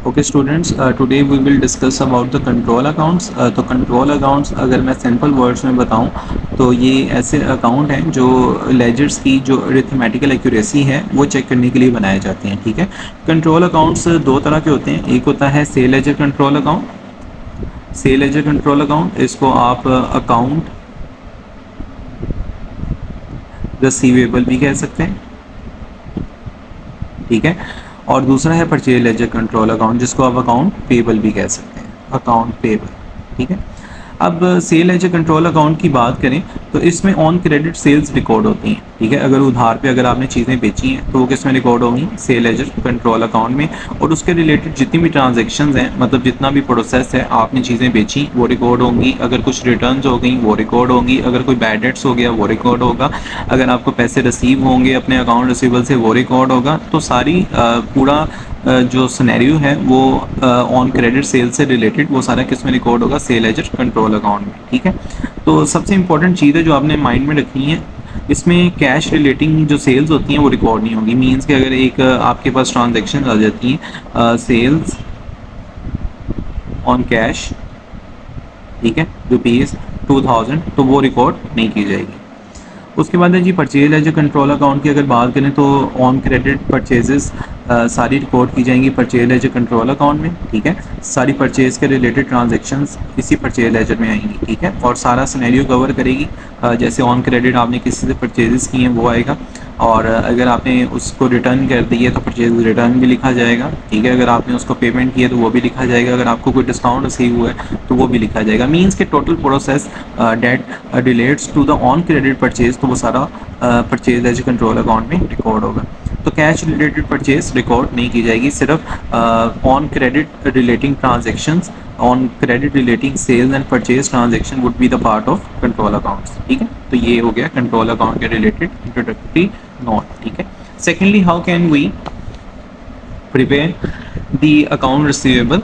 Okay students, today we will discuss about the control accounts. तो control accounts अगर मैं simple words में बताऊं तो ये ऐसे अकाउंट हैं जो लेजर्स की जो अरिथमेटिकल एक्यूरेसी है वो चेक करने के लिए बनाए जाते हैं। ठीक है, कंट्रोल अकाउंट्स दो तरह के होते हैं। एक होता है sale ledger control account. Sale ledger control account, इसको आप अकाउंट रिसीवेबल भी कह सकते हैं। ठीक है, और दूसरा है परचेज लेजर कंट्रोल अकाउंट, जिसको आप अकाउंट पेबल भी कह सकते हैं, अकाउंट पेबल। ठीक है, अब सेल लेजर कंट्रोल अकाउंट की बात करें तो इसमें ऑन क्रेडिट सेल्स रिकॉर्ड होती हैं। ठीक है, अगर उधार पे अगर आपने चीज़ें बेची हैं तो वो किस में रिकॉर्ड होंगी? सेल लेजर कंट्रोल अकाउंट में। और उसके रिलेटेड जितनी भी ट्रांजेक्शन्स हैं, मतलब जितना भी प्रोसेस है, आपने चीज़ें बेची वो रिकॉर्ड होंगी। अगर कुछ रिटर्न्स हो गई वो रिकॉर्ड होंगी। अगर कोई बैड डेट्स हो गया वो रिकॉर्ड होगा। अगर आपको पैसे रिसीव होंगे अपने अकाउंट रिसीवेबल से वो रिकॉर्ड होगा। तो सारी पूरा जो सिनेरियो है वो ऑन क्रेडिट सेल से रिलेटेड वो सारा किस में रिकॉर्ड होगा? सेल लेजर कंट्रोल अकाउंट में। ठीक है, तो सबसे इंपॉर्टेंट चीज़ है जो आपने माइंड में रखनी है, इसमें कैश रिलेटिंग जो सेल्स होती हैं वो रिकॉर्ड नहीं होगी। मींस कि अगर एक आपके पास ट्रांजेक्शन आ जाती हैं सेल्स ऑन कैश, ठीक है, ₹2000, तो वो रिकॉर्ड नहीं की जाएगी। उसके बाद है जी परचेज लेजर कंट्रोल अकाउंट की अगर बात करें तो ऑन क्रेडिट परचेजेस सारी रिकॉर्ड की जाएंगी परचेज लेजर कंट्रोल अकाउंट में। ठीक है, सारी परचेज के रिलेटेड ट्रांजैक्शंस इसी परचेज लेजर में आएंगी। ठीक है, और सारा सिनेरियो कवर करेगी। जैसे ऑन क्रेडिट आपने किसी से परचेजेस की हैं वो आएगा, और अगर आपने उसको रिटर्न कर दी है तो परचेज रिटर्न भी लिखा जाएगा। ठीक है, अगर आपने उसको पेमेंट की है तो वो भी लिखा जाएगा। अगर आपको कोई डिस्काउंट रिसीव हुआ है तो वो भी लिखा जाएगा। मीन्स के total process that relates to the on credit purchase, तो वो सारा परचेज लेजर कंट्रोल अकाउंट में रिकॉर्ड होगा। तो कैश रिलेटेड परचेज रिकॉर्ड नहीं की जाएगी, सिर्फ on credit relating transactions, on credit relating sales and purchase transaction would be the part of control accounts. ठीक है, तो ये हो गया कंट्रोल अकाउंट के रिलेटेड इंट्रोडक्टरी नोट। ठीक है, secondly how can we prepare the account receivable,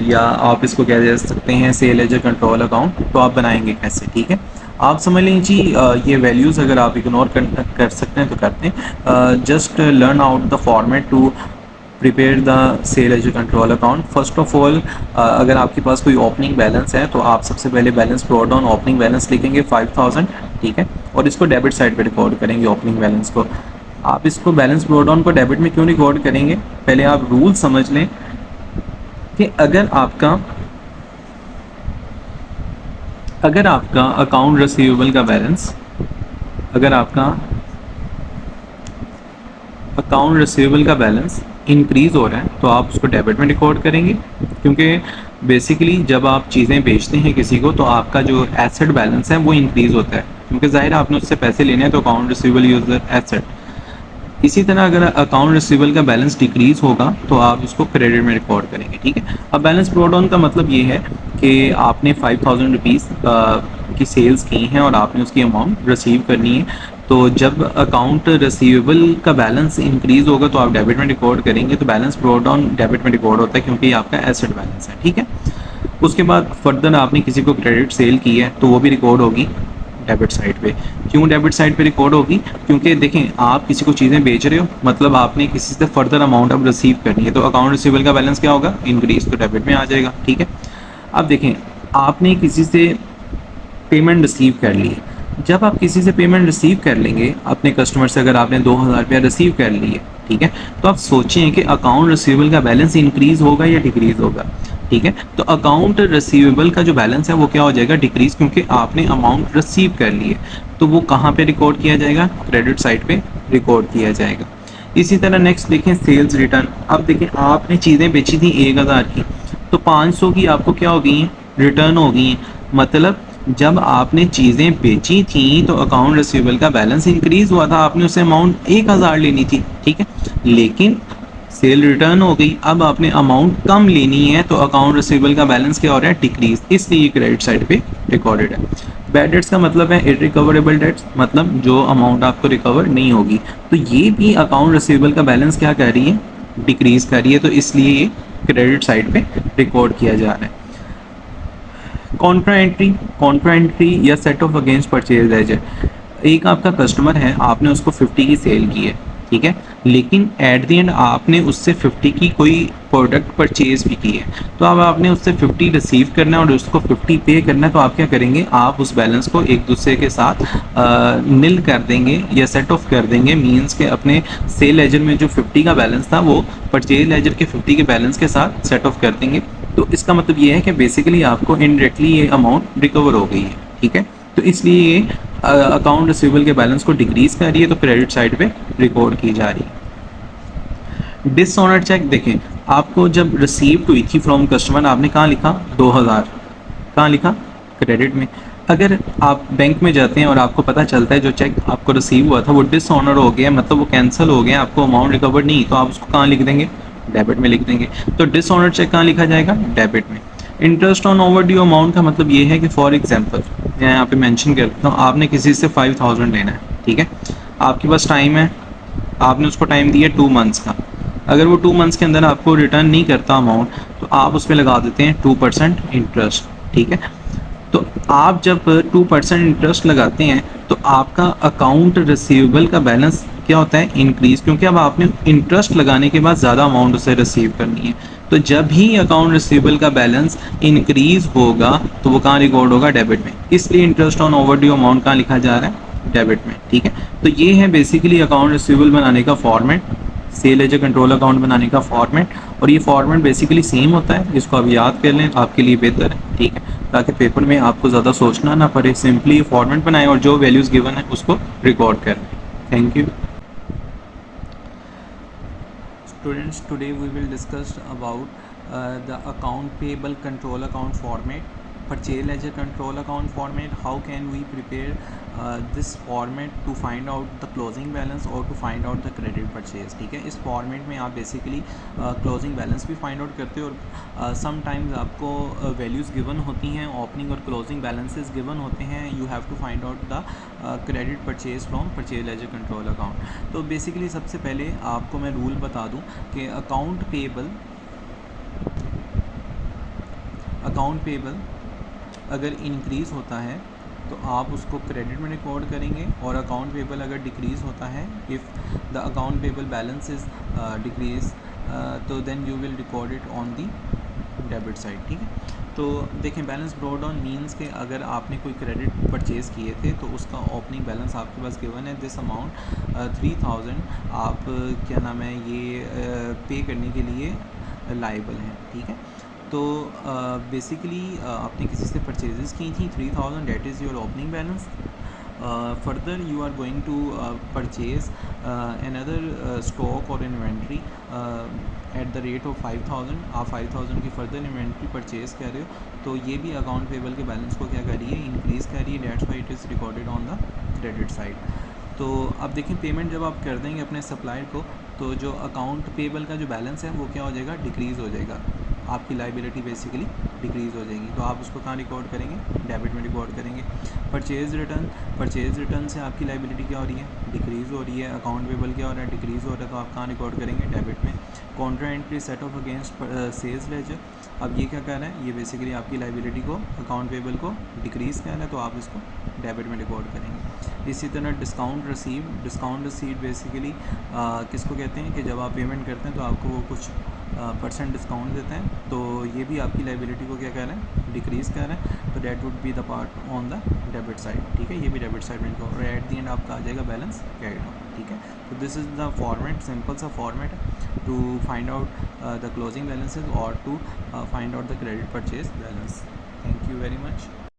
या आप इसको कह दे सकते हैं सेल लेजर कंट्रोल अकाउंट। तो आप बनाएंगे कैसे? ठीक है, आप समझ लें जी, ये वैल्यूज़ अगर आप इग्नोर कर सकते हैं तो करते हैं। Just learn out the format to prepare the sale ledger control account. First of all, अगर आपके पास कोई ओपनिंग बैलेंस है तो आप सबसे पहले balance brought down opening balance लिखेंगे 5000। ठीक है, और इसको डेबिट साइड पे रिकॉर्ड करेंगे ओपनिंग बैलेंस को। आप इसको बैलेंस ब्रॉट डाउन को डेबिट में क्यों रिकॉर्ड करेंगे? पहले आप रूल समझ लें कि अगर आपका अकाउंट रिसीवेबल का बैलेंस, अगर आपका अकाउंट रिसीवेबल का बैलेंस इंक्रीज़ हो रहा है तो आप उसको डेबिट में रिकॉर्ड करेंगे। क्योंकि बेसिकली जब आप चीज़ें बेचते हैं किसी को तो आपका जो एसेट बैलेंस है वो इंक्रीज़ होता है, क्योंकि ज़ाहिर आपने उससे पैसे लेने हैं, तो अकाउंट रिसीवेबल यूजर एसेट। इसी तरह अगर अकाउंट रिसीवेबल का बैलेंस डिक्रीज़ होगा तो आप उसको क्रेडिट में रिकॉर्ड करेंगे। ठीक है, अब बैलेंस ब्रॉट डाउन का मतलब ये है कि आपने 5000 रुपीज़ की सेल्स की हैं और आपने उसकी अमाउंट रिसीव करनी है। तो जब अकाउंट रिसीवेबल का बैलेंस इंक्रीज़ होगा तो आप डेबिट में रिकॉर्ड करेंगे। तो बैलेंस ब्रॉट डाउन डेबिट में रिकॉर्ड होता है क्योंकि ये आपका एसेट बैलेंस है। ठीक है, उसके बाद फर्दर आपने किसी को क्रेडिट सेल की है तो वो भी रिकॉर्ड होगी डेबिट साइड पे। क्यों डेबिट साइड पे रिकॉर्ड होगी? क्योंकि देखें, आप किसी को चीज़ें बेच रहे हो, मतलब आपने किसी से फर्दर अमाउंट अब रिसीव करनी है, तो अकाउंट रिसीवेबल का बैलेंस क्या होगा? इंक्रीज, तो डेबिट में आ जाएगा। ठीक है, अब देखें, आपने किसी से पेमेंट रिसीव कर ली है। जब आप किसी से पेमेंट रिसीव कर लेंगे अपने कस्टमर से, अगर आपने 2000 रुपया रिसीव कर ली है, ठीक है, तो आप सोचें कि अकाउंट रिसीवेबल का बैलेंस इंक्रीज़ होगा या डिक्रीज़ होगा। ठीक है, तो अकाउंट रिसीवेबल का जो बैलेंस है वो क्या हो जाएगा? डिक्रीज, क्योंकि आपने अमाउंट रिसीव कर ली है। तो वो कहाँ पे रिकॉर्ड किया जाएगा? क्रेडिट साइड पे रिकॉर्ड किया जाएगा। इसी तरह नेक्स्ट देखें सेल्स रिटर्न। अब देखें, आपने चीज़ें बेची थी 1000 की, तो 500 की आपको क्या हो गई हैं? रिटर्न हो गई हैं। मतलब जब आपने चीज़ें बेची थी तो अकाउंट रिसीवेबल का बैलेंस इंक्रीज हुआ था, आपने उससे अमाउंट 1000 लेनी थी। ठीक है, लेकिन सेल रिटर्न हो गई, अब आपने अमाउंट कम लेनी है तो अकाउंट रिसीवेबल का बैलेंस क्या हो रहा है? डिक्रीज, इसलिए क्रेडिट साइड पे रिकॉर्डेड है। बैड डेट्स का मतलब है इरिकवरेबल डेट्स, मतलब जो अमाउंट आपको रिकवर नहीं होगी। तो ये भी अकाउंट रिसीवेबल का बैलेंस क्या कर रही है? डिक्रीज कर रही है, तो इसलिए ये क्रेडिट साइड पे रिकॉर्ड किया जा रहा है। कॉन्ट्रा एंट्री या set off against purchase laser. एक आपका कस्टमर है, आपने उसको 50 की सेल की है। ठीक है, लेकिन एट द एंड आपने उससे 50 की कोई प्रोडक्ट परचेज भी की है, तो अब आपने उससे 50 रिसीव करना है और उसको 50 पे करना है, तो आप क्या करेंगे, आप उस बैलेंस को एक दूसरे के साथ निल कर देंगे या सेट ऑफ कर देंगे, मींस के अपने सेल लेजर में जो 50 का बैलेंस था वो परचेज लेजर के 50 के बैलेंस के साथ सेट ऑफ कर देंगे। तो इसका मतलब ये है कि बेसिकली आपको इनडायरेक्टली ये अमाउंट रिकवर हो गई है, ठीक है। तो इसलिए ये अकाउंट रिसीवेबल के बैलेंस को डिक्रीज कर रही है, तो क्रेडिट साइड पे रिकॉर्ड की जा रही है। डिसऑनर्ड चेक देखें, आपको जब रिसीव्ड हुई थी फ्रॉम कस्टमर, आपने कहाँ लिखा 2000, कहाँ लिखा क्रेडिट में। अगर आप बैंक में जाते हैं और आपको पता चलता है जो चेक आपको रिसीव हुआ था वो डिसऑनर हो गया, मतलब वो कैंसिल हो गया, आपको अमाउंट रिकवर नहीं, तो आप उसको कहाँ लिख देंगे, डेबिट में लिख देंगे। तो डिसऑनर्ड चेक कहाँ लिखा जाएगा, डेबिट में। इंटरेस्ट ऑन ओवरड्यू अमाउंट का मतलब ये है कि फॉर एग्जांपल मैं यहाँ पे मेंशन करता हूँ, आपने किसी से 5000 लेना है, ठीक है, आपके पास टाइम है, आपने उसको टाइम दिया 2 मंथ्स का। अगर वो 2 मंथ्स के अंदर आपको रिटर्न नहीं करता अमाउंट, तो आप उस पर लगा देते हैं 2% इंटरेस्ट, ठीक है। तो आप जब 2% इंटरेस्ट लगाते हैं तो आपका अकाउंट रिसीवेबल का बैलेंस क्या होता है, इंक्रीज, क्योंकि अब आपने इंटरेस्ट लगाने के बाद ज़्यादा अमाउंट उसे रिसीव करनी है। तो जब ही अकाउंट रिसीवेबल का बैलेंस इंक्रीज होगा तो वो कहाँ रिकॉर्ड होगा, डेबिट में। इसलिए इंटरेस्ट ऑन ओवरड्यू अमाउंट कहाँ लिखा जा रहा है, डेबिट में, ठीक है। तो ये है बेसिकली अकाउंट रिसीवेबल बनाने का फॉर्मेट, सेल लेजर कंट्रोल अकाउंट बनाने का फॉर्मेट, और ये फॉर्मेट बेसिकली सेम होता है, इसको आप याद कर लें आपके लिए बेहतर है, ठीक है, ताकि पेपर में आपको ज़्यादा सोचना ना पड़े, सिंपली फॉर्मेट बनाएं और जो वैल्यूज़ गिवन है उसको रिकॉर्ड करें। Thank you students, today we will discuss about the account payable control account format, purchase ledger control account format. How can we prepare this format to find out the closing balance or to find out the credit purchase, ठीक है। इस format में आप basically closing balance भी find out करते हो और sometimes आपको वैल्यूज़ गिवन होती हैं, ओपनिंग और क्लोजिंग बैलेंसेस गिवन होते हैं, you have to find out the credit purchase from purchase ledger control account. तो बेसिकली सबसे पहले आपको मैं रूल बता दूं कि अकाउंट पेबल अगर इंक्रीज़ होता है तो आप उसको क्रेडिट में रिकॉर्ड करेंगे, और अकाउंट पेबल अगर डिक्रीज़ होता है, if the account payable balance is decrease, तो then you will record it on the debit side, ठीक है। तो देखें, बैलेंस ब्रॉट डाउन मीन्स के अगर आपने कोई क्रेडिट परचेज़ किए थे तो उसका ओपनिंग बैलेंस आपके पास गिवन है, दिस अमाउंट 3000 आप क्या नाम है ये पे करने के लिए लायबल हैं, ठीक है। तो बेसिकली आपने किसी से परचेजेस की थी 3000, that is your opening balance. Further you are going to purchase another stock और inventory at the rate of 5000, आप 5000 की फर्दर इन्वेंट्री परचेज़ कर रहे हो, तो ये भी अकाउंट पेबल के बैलेंस को क्या कर रही है, इंक्रीज़ कर रही है, that's why it is recorded on the credit side. तो अब देखें, पेमेंट जब आप कर देंगे अपने सप्लायर को, तो जो अकाउंट पेबल का जो बैलेंस है वो क्या हो जाएगा, डिक्रीज़ हो जाएगा, आपकी लाइबिलिटी बेसिकली डिक्रीज़ हो जाएगी। तो आप उसको कहाँ रिकॉर्ड करेंगे, डेबिट में रिकॉर्ड करेंगे। परचेज़ रिटर्न से आपकी लाइबिलिटी क्या हो रही है, डिक्रीज़ हो रही है, अकाउंट पेबल क्या हो रहा है, डिक्रीज़ हो रहा है, तो आप कहाँ रिकॉर्ड करेंगे, डेबिट में। Contra entry set off against sales ledger, अब ये क्या कर रहा है, ये बेसिकली आपकी लाइबिलिटी को, अकाउंट पेबल को डिक्रीज़ कर रहा है, तो आप इसको डेबिट में रिकॉर्ड करेंगे। इसी तरह डिस्काउंट रिसीव बेसिकली किसको कहते हैं कि जब आप पेमेंट करते हैं तो आपको वो कुछ परसेंट डिस्काउंट देते हैं, तो ये भी आपकी लाइबिलिटी को क्या कर रहा है, डिक्रीज़ कर रहा है, तो that would be the part on the debit side, ठीक है, ये भी डेबिट साइड में, और एट द एंड आपका आ जाएगा बैलेंस कैरिड ऑन, ठीक है। तो this is the format, simple सा format to find out the closing balances और to find out the credit purchase balance. Thank you very much.